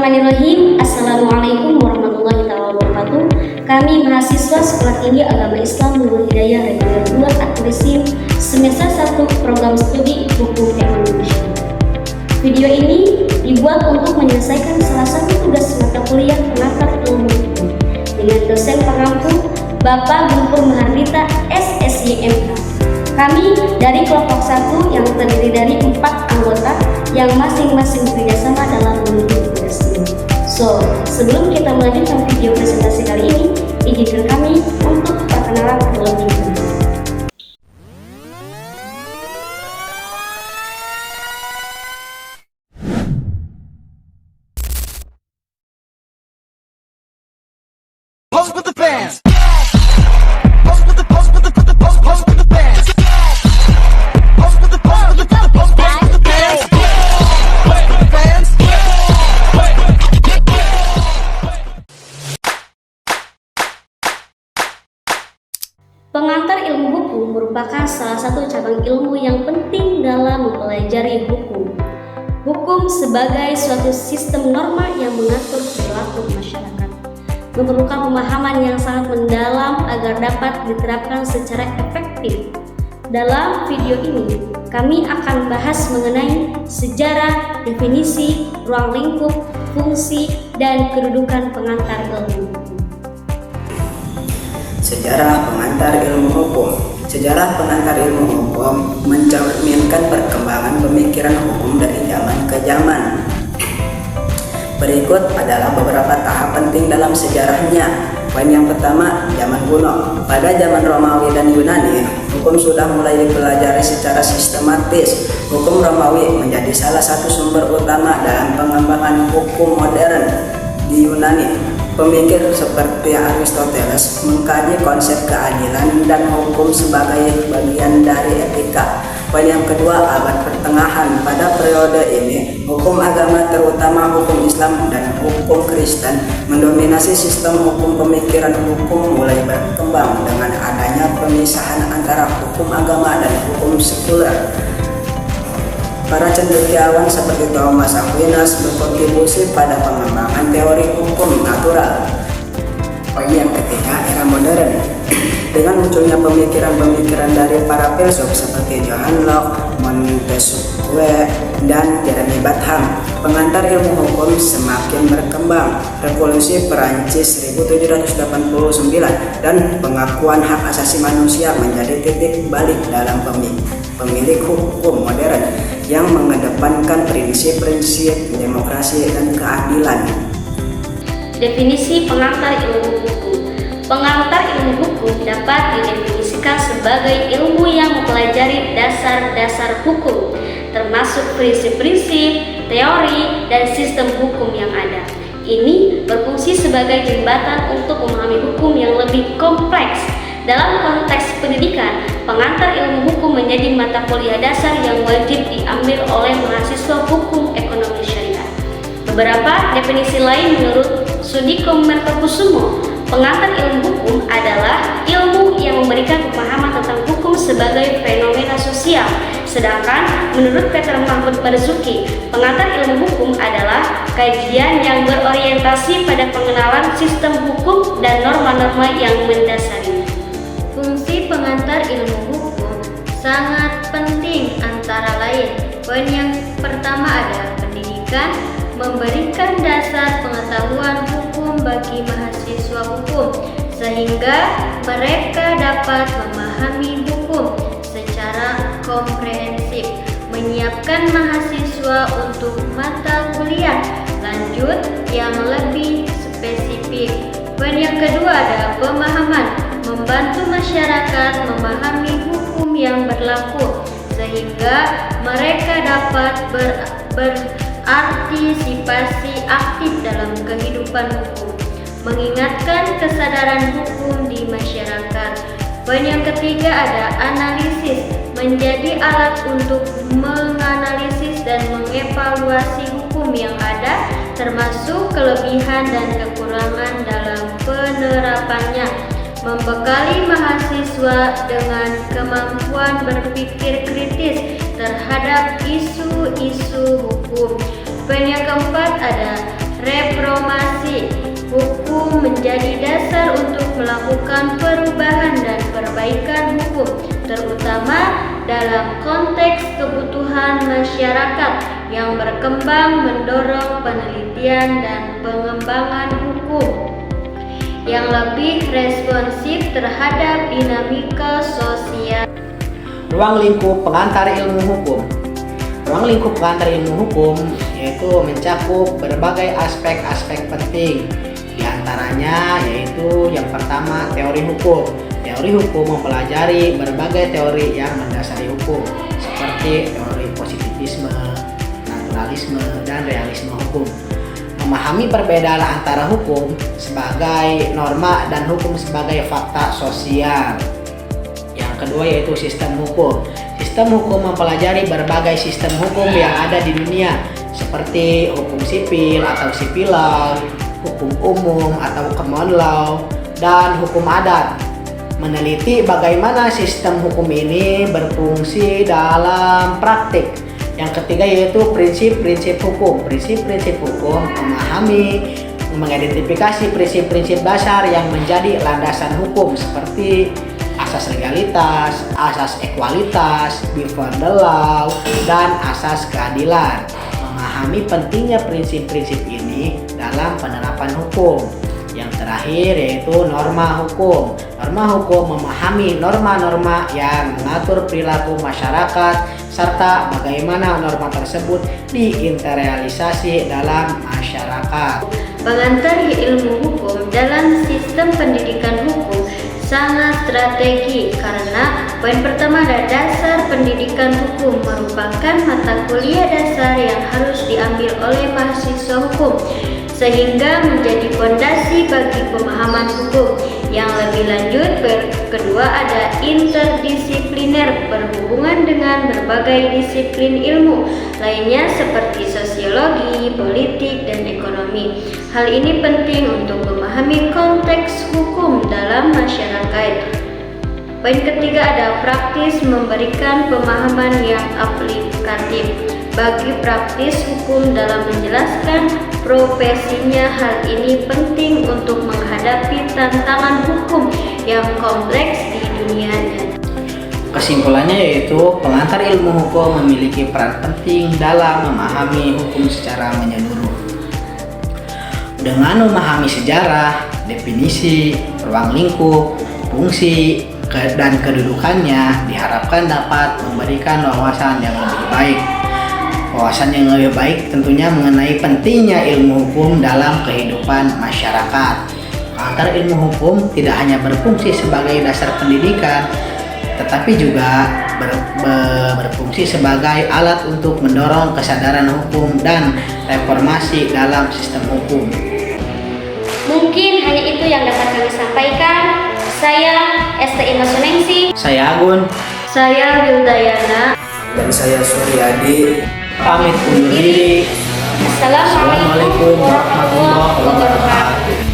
Bismillahirrahmanirrahim. Assalamualaikum warahmatullahi wabarakatuh. Kami mahasiswa Sekolah Tinggi Agama Islam Nurul Hidayah Reguler 2 Akrisim semester 1 program studi Hukum Ekonomi Syariah. Video ini dibuat untuk menyelesaikan salah satu tugas mata kuliah pengantar ilmu hukum dengan dosen pengampu Bapak Guntur Mahardita SSYMH. Kami dari kelompok 1 yang terdiri dari 4 anggota yang masing-masing bekerjasama dalam menuju tugas ini. So, sebelum kita melanjutkan video presentasi kali ini, izinkan kami untuk perkenalan terlebih dahulu. Pose with the bands. Pengantar ilmu hukum merupakan salah satu cabang ilmu yang penting dalam mempelajari hukum. Hukum sebagai suatu sistem norma yang mengatur perilaku masyarakat memerlukan pemahaman yang sangat mendalam agar dapat diterapkan secara efektif. Dalam video ini, kami akan bahas mengenai sejarah, definisi, ruang lingkup, fungsi, dan kedudukan pengantar ilmu hukum. Sejarah pengantar ilmu hukum. Sejarah pengantar ilmu hukum mencerminkan perkembangan pemikiran hukum dari zaman ke zaman. Berikut adalah beberapa tahap penting dalam sejarahnya. Poin yang pertama, zaman kuno. Pada zaman Romawi dan Yunani, hukum sudah mulai dipelajari secara sistematis. Hukum Romawi menjadi salah satu sumber utama dalam pengembangan hukum modern. Di Yunani, pemikir seperti Aristoteles mengkaji konsep keadilan dan hukum sebagai bagian dari etika. Poin yang kedua, abad pertengahan. Pada periode ini, hukum agama terutama hukum Islam dan hukum Kristen mendominasi sistem hukum. Pemikiran hukum mulai berkembang dengan adanya pemisahan antara hukum agama dan hukum sekuler. Para cendekiawan seperti Thomas Aquinas berkontribusi pada pengembangan teori hukum natural. Poin yang ketiga, era modern. Dengan munculnya pemikiran-pemikiran dari para filsuf seperti John Locke, Montesquieu, dan Jeremy Bentham, pengantar ilmu hukum semakin berkembang. Revolusi Perancis 1789 dan pengakuan hak asasi manusia menjadi titik balik dalam pemilik hukum modern yang mengedepankan prinsip-prinsip demokrasi dan keadilan. Definisi pengantar ilmu hukum. Pengantar ilmu hukum dapat didefinisikan sebagai ilmu yang mempelajari dasar-dasar hukum, termasuk prinsip-prinsip, teori, dan sistem hukum yang ada. Ini berfungsi sebagai jembatan untuk memahami hukum yang lebih kompleks. Dalam konteks pendidikan, pengantar ilmu hukum menjadi mata kuliah dasar yang wajib diambil oleh mahasiswa hukum ekonomi syariah. Beberapa definisi lain menurut Sudiko Mertokusumo, pengantar ilmu hukum adalah ilmu yang memberikan pemahaman tentang hukum sebagai fenomena sosial. Sedangkan menurut Peter Mahmud Marzuki, pengantar ilmu hukum adalah kajian yang berorientasi pada pengenalan sistem hukum dan norma-norma yang mendasarinya. Fungsi pengantar ilmu hukum sangat penting, antara lain poin yang pertama adalah pendidikan, memberikan dasar pengetahuan hukum bagi mahasiswa hukum sehingga mereka dapat memahami hukum secara komprehensif, menyiapkan mahasiswa untuk mata kuliah lanjut yang lebih spesifik. Poin yang kedua adalah pemahaman, membantu masyarakat memahami hukum yang berlaku sehingga mereka dapat berpartisipasi aktif dalam kehidupan hukum, mengingatkan kesadaran hukum di masyarakat. Poin yang ketiga ada analisis, menjadi alat untuk menganalisis dan mengevaluasi hukum yang ada, termasuk kelebihan dan kekurangan dalam penerapannya, membekali mahasiswa dengan kemampuan berpikir kritis terhadap isu-isu hukum. Poin yang keempat ada reformasi. Hukum menjadi dasar untuk melakukan perubahan dan perbaikan hukum, terutama dalam konteks kebutuhan masyarakat yang berkembang, mendorong penelitian dan pengembangan hukum yang lebih responsif terhadap dinamika sosial. Ruang lingkup pengantar ilmu hukum. Ruang lingkup pengantar ilmu hukum yaitu mencakup berbagai aspek-aspek penting. Di antaranya yaitu yang pertama teori hukum. Teori hukum mempelajari berbagai teori yang mendasari hukum seperti teori positivisme, naturalisme, dan realisme hukum. Memahami perbedaan antara hukum sebagai norma dan hukum sebagai fakta sosial. Yang kedua yaitu sistem hukum. Sistem hukum mempelajari berbagai sistem hukum yang ada di dunia seperti hukum sipil atau civil law, hukum umum atau common law, dan hukum adat. Meneliti bagaimana sistem hukum ini berfungsi dalam praktik. Yang ketiga yaitu prinsip-prinsip hukum. Prinsip-prinsip hukum memahami, mengidentifikasi prinsip-prinsip dasar yang menjadi landasan hukum seperti asas legalitas, asas ekualitas, before the law, dan asas keadilan. Memahami pentingnya prinsip-prinsip ini dalam penerapan hukum. Yang terakhir yaitu norma hukum. Norma hukum memahami norma-norma yang mengatur perilaku masyarakat serta bagaimana norma tersebut diinterialisasi dalam masyarakat. Pengantar ilmu hukum dalam sistem pendidikan hukum sangat strategi karena poin pertama adalah dasar pendidikan hukum merupakan mata kuliah dasar yang harus diambil oleh mahasiswa hukum sehingga menjadi fondasi bagi pemahaman hukum. Yang lebih lanjut, kedua ada interdisipliner berhubungan dengan berbagai disiplin ilmu lainnya seperti sosiologi, politik, dan ekonomi. Hal ini penting untuk memahami konteks hukum dalam masyarakat. Poin ketiga ada praktis memberikan pemahaman yang aplikatif. Bagi praktis hukum dalam menjelaskan profesinya, hal ini penting untuk menghadapi tantangan hukum yang kompleks di dunia. Kesimpulannya yaitu pengantar ilmu hukum memiliki peran penting dalam memahami hukum secara menyeluruh. Dengan memahami sejarah, definisi, ruang lingkup, fungsi, dan kedudukannya diharapkan dapat memberikan wawasan yang lebih baik. Wawasan yang lebih baik tentunya mengenai pentingnya ilmu hukum dalam kehidupan masyarakat. Pengantar ilmu hukum tidak hanya berfungsi sebagai dasar pendidikan, tetapi juga berfungsi sebagai alat untuk mendorong kesadaran hukum dan reformasi dalam sistem hukum. Mungkin hanya itu yang dapat kami sampaikan. Saya STI Masunengsi. Saya Agun. Saya Wildayana. Dan saya Suryadi. Pamit undur diri. Assalamualaikum warahmatullahi wabarakatuh.